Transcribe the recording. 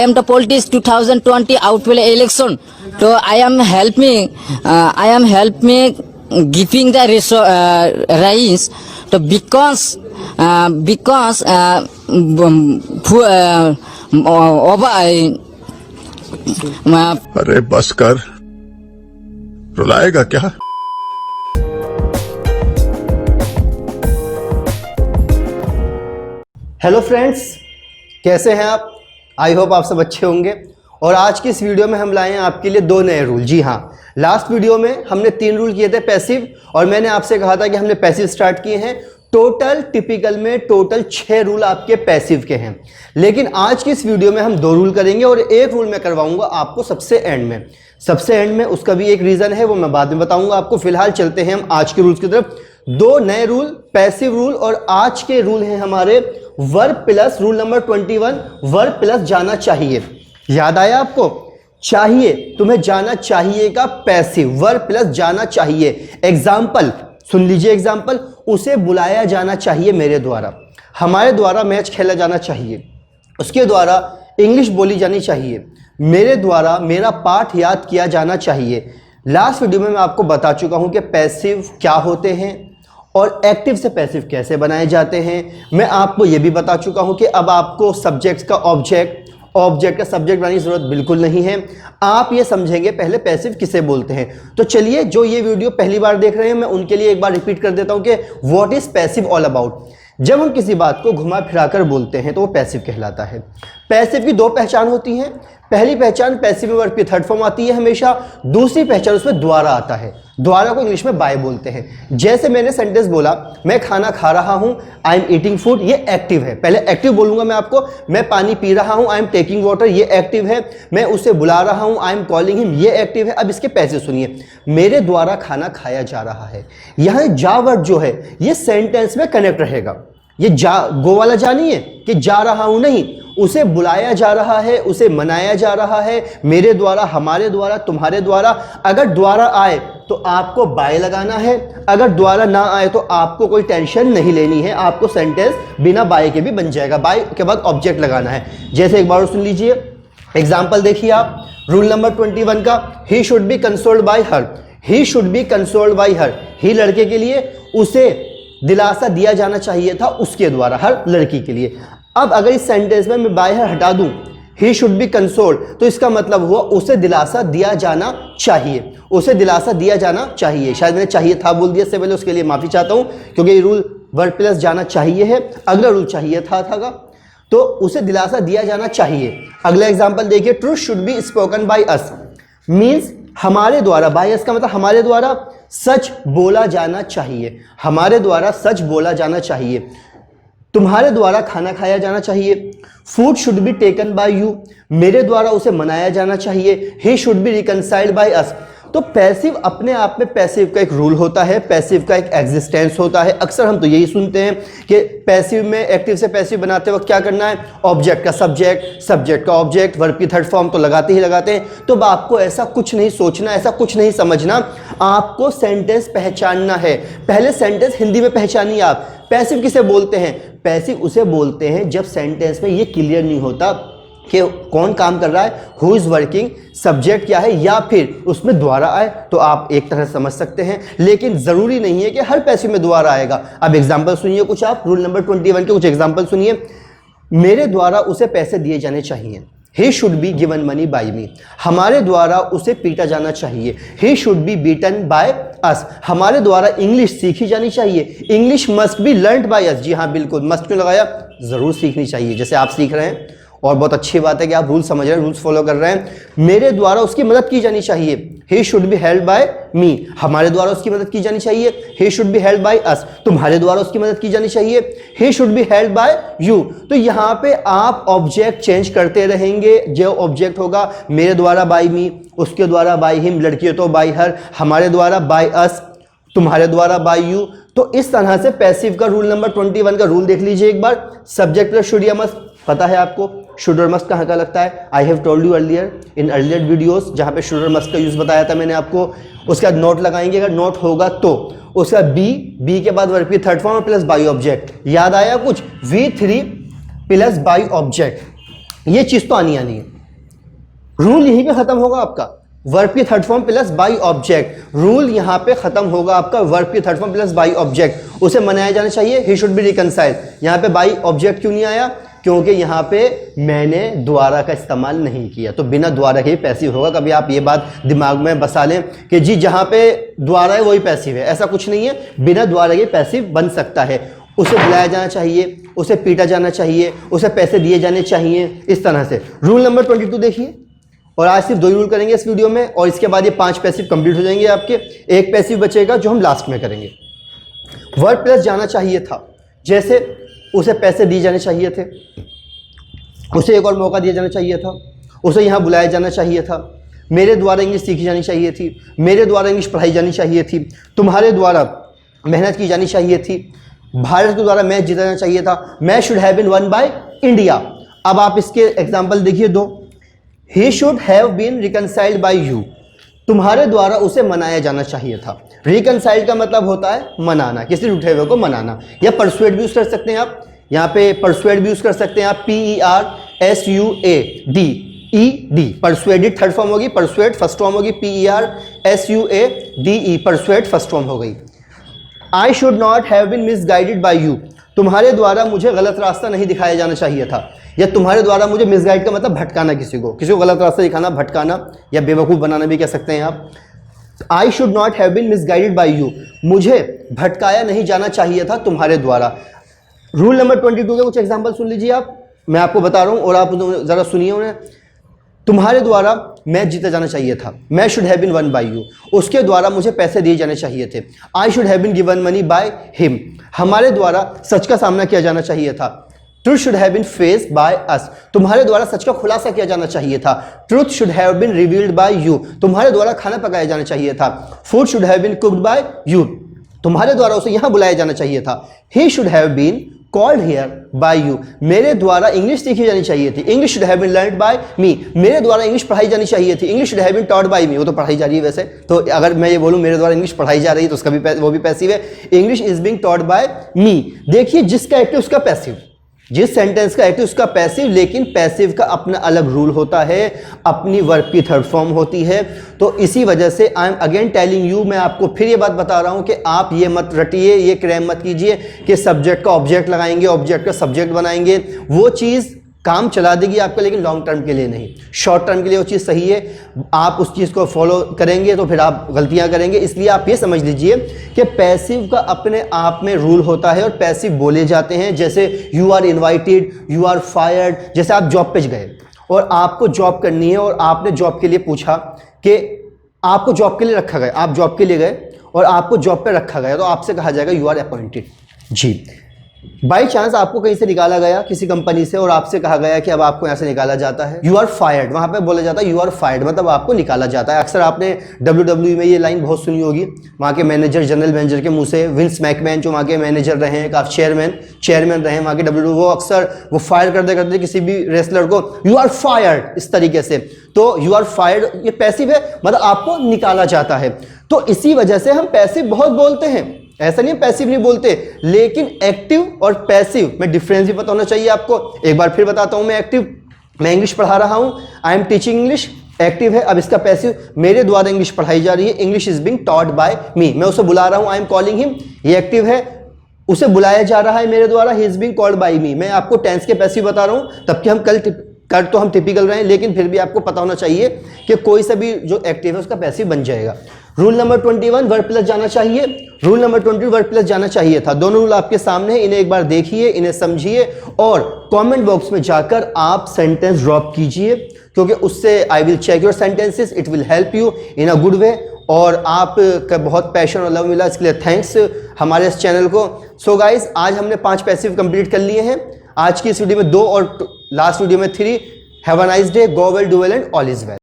am the politics 2020 outwell election. So I am helping giving the rise. So because अरे बस कर, रुलाएगा क्या? Hello friends, कैसे हैं आप? आई होप आप सब अच्छे होंगे। और आज की इस वीडियो में हम लाए हैं आपके लिए 2 नए रूल। जी हाँ, लास्ट वीडियो में हमने 3 रूल किए थे पैसिव, और मैंने आपसे कहा था कि हमने पैसिव स्टार्ट किए हैं। टोटल टिपिकल में टोटल 6 रूल आपके पैसिव के हैं, लेकिन आज की इस वीडियो में हम 2 रूल करेंगे और 1 रूल मैं करवाऊंगा आपको सबसे एंड में। उसका भी एक रीजन है, वो मैं बाद में बताऊंगा आपको। फिलहाल चलते हैं हम आज के रूल्स की तरफ। 2 नए रूल, पैसिव रूल, और आज के रूल हैं हमारे verb plus rule number 21, verb plus जाना चाहिए। याद आया आपको? चाहिए, तुम्हें जाना चाहिए का पैसिव, वर्ब प्लस जाना चाहिए। एग्जाम्पल सुन लीजिए, एग्जाम्पल, उसे बुलाया जाना चाहिए मेरे द्वारा, हमारे द्वारा मैच खेला जाना चाहिए, उसके द्वारा इंग्लिश बोली जानी चाहिए, मेरे द्वारा मेरा पाठ याद किया जाना चाहिए। लास्ट वीडियो में मैं आपको बता चुका हूं कि पैसिव क्या होते हैं और एक्टिव से पैसिव कैसे बनाए जाते हैं। मैं आपको यह भी बता चुका हूं कि अब आपको सब्जेक्ट का ऑब्जेक्ट का सब्जेक्ट बनाने की जरूरत बिल्कुल नहीं है। आप ये समझेंगे पहले पैसिव किसे बोलते हैं। तो चलिए, जो ये वीडियो पहली बार देख रहे हैं, मैं उनके लिए एक बार रिपीट कर देता हूं कि what is passive all about. जब हम किसी बात को घुमा फिराकर बोलते हैं तो वो पैसिव कहलाता है। पैसिव की 2 पहचान होती हैं। पहली पहचान, पैसिव में वर्ब की 3rd फॉर्म आती है हमेशा। दूसरी पहचान, उसमें द्वारा आता है। द्वारा को इंग्लिश में बाय बोलते हैं। जैसे मैंने सेंटेंस बोला, मैं खाना खा रहा हूं, आई एम ईटिंग फूड, ये एक्टिव है। पहले एक्टिव बोलूंगा मैं आपको। मैं पानी पी रहा हूं, आई एम टेकिंग वाटर, ये एक्टिव है। मैं उसे बुला रहा हूं, आई एम कॉलिंग हिम, ये एक्टिव है। अब इसके पैसिव सुनिए, मेरे द्वारा खाना खाया जा रहा है। यहां जा वर्ड जो है ये सेंटेंस में कनेक्ट रहेगा। ये जा गो वाला जा नहीं है कि जा रहा हूं, नहीं, उसे बुलाया जा रहा है, उसे मनाया जा रहा है, मेरे द्वारा, हमारे द्वारा, तुम्हारे द्वारा। अगर द्वारा आए तो आपको बाय लगाना है, अगर द्वारा ना आए तो आपको कोई टेंशन नहीं लेनी है, आपको सेंटेंस बिना बाय के भी बन जाएगा। बाय के बाद ऑब्जेक्ट लगाना है। जैसे एक बार सुन लीजिए, एग्जाम्पल देखिए आप, रूल नंबर 21 का, he should be consoled by her. He should be consoled by her, he लड़के के लिए, उसे दिलासा दिया जाना चाहिए था उसके द्वारा, हर लड़की के लिए। अब अगर इस सेंटेंस में मैं बाय हर हटा दूं, ही शुड बी कंसोल्ड, तो इसका मतलब हुआ उसे दिलासा दिया जाना चाहिए, उसे दिलासा दिया जाना चाहिए। शायद मैंने चाहिए था बोल दिया इससे पहले, उसके लिए माफी चाहता हूं, क्योंकि ये रूल वर्ब प्लस जाना चाहिए है। अगला रूल चाहिए था तो उसे दिलासा दिया जाना चाहिए। अगला एग्जाम्पल देखिए, truth should be spoken by us, means हमारे द्वारा, बाय अस का मतलब हमारे द्वारा सच बोला जाना चाहिए, हमारे द्वारा सच बोला जाना चाहिए। तुम्हारे द्वारा खाना खाया जाना चाहिए। Food should be taken by you, मेरे द्वारा उसे मनाया जाना चाहिए। He should be reconciled by us. तो पैसिव अपने आप में, पैसिव का एक रूल होता है, पैसिव का एक एग्जिस्टेंस होता है। अक्सर हम तो यही सुनते हैं कि पैसिव में, एक्टिव से पैसिव बनाते वक्त क्या करना है, ऑब्जेक्ट का सब्जेक्ट, सब्जेक्ट का ऑब्जेक्ट, वर्ब की 3rd फॉर्म तो लगाते ही लगाते हैं। तो आपको ऐसा कुछ नहीं सोचना, ऐसा कुछ नहीं समझना, आपको सेंटेंस पहचानना है। पहले सेंटेंस हिंदी में पहचानिए आप। पैसिव किसे बोलते हैं? पैसिव उसे बोलते हैं जब सेंटेंस में ये क्लियर नहीं होता कि कौन काम कर रहा है, हु इज वर्किंग, सब्जेक्ट क्या है, या फिर उसमें द्वारा आए तो आप एक तरह से समझ सकते हैं, लेकिन जरूरी नहीं है कि हर पैसिव में द्वारा आएगा। अब एग्जांपल सुनिए कुछ आप, रूल नंबर 21 के कुछ एग्जांपल सुनिए। मेरे द्वारा उसे पैसे दिए जाने चाहिए। He should be given money by me, हमारे द्वारा उसे पीटा जाना चाहिए। He should be beaten by us, हमारे द्वारा इंग्लिश सीखी जानी चाहिए। English must be learned by us, जी हाँ बिल्कुल, मस्ट क्यों लगाया, जरूर सीखनी चाहिए, जैसे आप सीख रहे हैं। और बहुत अच्छी बात है कि आप रूल समझ रहे हैं, रूल्स फॉलो कर रहे हैं। मेरे द्वारा उसकी मदद की जानी चाहिए। He should be help by me, हमारे द्वारा उसकी मदद की जानी चाहिए। He should be help by us, तुम्हारे द्वारा उसकी मदद की जानी चाहिए। He should be help by you. तो यहाँ पे आप ऑब्जेक्ट चेंज करते रहेंगे। जो ऑब्जेक्ट होगा, मेरे द्वारा बाय मी, उसके द्वारा बाय हिम, लड़की तो बाय हर, हमारे द्वारा बाय अस, तुम्हारे द्वारा बाय यू। तो इस तरह से पैसिव का रूल नंबर 21 का रूल देख लीजिए एक बार। सब्जेक्ट प्लस शुड या मस्ट, पता है आपको शुड और मस्ट कहाँ का लगता है। I have told you earlier in earlier videos, जहाँ पे शुड और मस्ट का यूज बताया था मैंने आपको। उसके बाद नोट लगाएंगे, अगर नोट होगा तो। उसका बी के बाद वर्ब की 3rd form plus by object. याद आया कुछ? V3 plus by object. ये चीज तो आनी है। रूल यहीं पे खत्म होगा आपका, वर्ब की third form plus by object. Rule यहां पे खत्म होगा आपका, वर्ब की third form plus by object, उसे मनाया जाना चाहिए, ही शुड बी रिकनसाइल। यहां पे बाई ऑब्जेक्ट क्यों नहीं आया? क्योंकि यहां पे मैंने द्वारा का इस्तेमाल नहीं किया, तो बिना द्वारा के ही पैसिव होगा। कभी आप ये बात दिमाग में बसा लें कि जी जहां पे द्वारा है वही पैसिव है, ऐसा कुछ नहीं है। बिना द्वारा के पैसिव बन सकता है। उसे बुलाया जाना चाहिए, उसे पीटा जाना चाहिए, उसे पैसे दिए जाने चाहिए, इस तरह से। रूल नंबर 22 देखिए, और आज सिर्फ 2 रूल करेंगे इस वीडियो में, और इसके बाद ये 5 पैसिव कंप्लीट हो जाएंगे आपके। एक पैसिव बचेगा जो हम लास्ट में करेंगे। वर्ब प्लस जाना चाहिए था, जैसे उसे पैसे दिए जाने चाहिए थे, उसे एक और मौका दिया जाना चाहिए था, उसे यहाँ बुलाया जाना चाहिए था, मेरे द्वारा इंग्लिश सीखी जानी चाहिए थी, मेरे द्वारा इंग्लिश पढ़ाई जानी चाहिए थी, तुम्हारे द्वारा मेहनत की जानी चाहिए थी, भारत के द्वारा मैच जीता जाना चाहिए था, match should have been won by India. अब आप इसके एग्जाम्पल देखिए 2। He should have been reconciled by you, तुम्हारे द्वारा उसे मनाया जाना चाहिए था। रिकनसाइल्ड का मतलब होता है मनाना, किसी रूठे हुए को मनाना, या परसुएड भी यूज कर सकते हैं आप। यहाँ पे परसुएड भी यूज कर सकते हैं आप, PERSUADED, परसुएडेड थर्ड फॉर्म होगी, परसुएड फर्स्ट फॉर्म होगी, PERSUADE, परसुएड फर्स्ट फॉर्म हो गई। I should not have been misguided by you, तुम्हारे द्वारा मुझे गलत रास्ता नहीं दिखाया जाना चाहिए था, या तुम्हारे द्वारा मुझे मिसगाइड का मतलब भटकाना, किसी को गलत रास्ता दिखाना, भटकाना या बेवकूफ़ बनाना भी कह सकते हैं आप। I should not have been misguided by you, मुझे भटकाया नहीं जाना चाहिए था तुम्हारे द्वारा। रूल नंबर 22 के कुछ एग्जाम्पल सुन लीजिए आप, मैं आपको बता रहा हूं और आप जरा सुनिए उन्हें। तुम्हारे द्वारा मैच जीता जाना चाहिए था, match should have been won by you, उसके द्वारा मुझे पैसे दिए जाने चाहिए थे। I should have been given money by him, हमारे द्वारा सच का सामना किया जाना चाहिए था। Truth should have been faced by us, तुम्हारे द्वारा सच का खुलासा किया जाना चाहिए था। Truth should have been revealed by you, तुम्हारे द्वारा खाना पकाया जाना चाहिए था। Food should have been cooked by you, तुम्हारे द्वारा उसे यहां बुलाया जाना चाहिए था। He should have been called here by you, मेरे द्वारा इंग्लिश सीखी जानी चाहिए थी। English should have been learned by me, मेरे द्वारा इंग्लिश पढ़ाई जानी चाहिए थी। English should have been taught by me, वो तो पढ़ाई जा रही है वैसे, तो अगर मैं ये बोलूं मेरे द्वारा इंग्लिश पढ़ाई जा रही है तो उसका भी वो भी पैसिव है। English is being taught by me, देखिए जिसका एक्टिव उसका पैसिव, जिस सेंटेंस का एक्टिव उसका पैसिव, लेकिन पैसिव का अपना अलग रूल होता है, अपनी वर्ब की थर्ड फॉर्म होती है। तो इसी वजह से I am again telling you, मैं आपको फिर ये बात बता रहा हूं कि आप ये मत रटिए, ये क्रैम मत कीजिए कि सब्जेक्ट का ऑब्जेक्ट लगाएंगे, ऑब्जेक्ट का सब्जेक्ट बनाएंगे, वो चीज़ काम चला देगी आपका, लेकिन लॉन्ग टर्म के लिए नहीं। शॉर्ट टर्म के लिए वो चीज़ सही है, आप उस चीज़ को फॉलो करेंगे तो फिर आप गलतियां करेंगे। इसलिए आप ये समझ लीजिए कि पैसिव का अपने आप में रूल होता है और पैसिव बोले जाते हैं, जैसे you are invited, you are fired. जैसे आप जॉब पे गए और आपको जॉब करनी है और आपने जॉब के लिए पूछा कि आपको जॉब के लिए रखा गया, आप जॉब के लिए गए और आपको जॉब पे रखा गया, तो आपसे कहा जाएगा यू आर अपॉइंटेड। जी, बाई चांस आपको कहीं से निकाला गया किसी कंपनी से और आपसे कहा गया कि अब आपको यहाँ से निकाला जाता है, यू आर फायर्ड, वहाँ पे बोला जाता है यू आर फायर्ड, मतलब आपको निकाला जाता है। अक्सर आपने WWE में ये लाइन बहुत सुनी होगी, वहाँ के मैनेजर, जनरल मैनेजर के मुंह से। विंस मैकमैन जो वहाँ के मैनेजर रहे हैं, काफी चेयरमैन रहे हैं वहाँ के WWE, वो अक्सर वो फायर करते किसी भी रेसलर को, यू आर फायर्ड, इस तरीके से। तो यू आर फायर्ड ये पैसिव है, मतलब आपको निकाला जाता है। तो इसी वजह से हम पैसिव बहुत बोलते हैं, ऐसा नहीं पैसिव नहीं बोलते, लेकिन एक्टिव और पैसिव में डिफरेंस भी पता होना चाहिए आपको। एक बार फिर बताता हूं, मैं एक्टिव, मैं इंग्लिश पढ़ा रहा हूं, I am teaching English, active है। अब इसका पैसिव, मेरे द्वारा इंग्लिश पढ़ाई जा रही है, English is being taught by me, मैं उसे बुला रहा हूं, आई एम कॉलिंग हिम, ये एक्टिव है। उसे बुलाया जा रहा है मेरे द्वारा, he is being called by me. मैं आपको टेंस के पैसिव बता रहा हूं, तब कि हम कर तो हम टिपिकल रहे हैं, लेकिन फिर भी आपको पता होना चाहिए कि कोई सा भी जो एक्टिव है उसका पैसिव बन जाएगा। रूल नंबर 21 वर्ब प्लस जाना चाहिए, रूल नंबर 20 वर्ब प्लस जाना चाहिए था। दोनों रूल आपके सामने हैं, इन्हें एक बार देखिए, इन्हें समझिए और कमेंट बॉक्स में जाकर आप सेंटेंस ड्रॉप कीजिए, क्योंकि उससे I will check your sentences, it will help you in a good way. और आपका बहुत पैशन और लव मिला, इसके लिए थैंक्स हमारे इस चैनल को। सो गाइज, आज हमने 5 पैसिव कंप्लीट कर लिए हैं। आज की इस वीडियो में 2 और लास्ट वीडियो में 3। Have a nice day, go well, do well and all is well.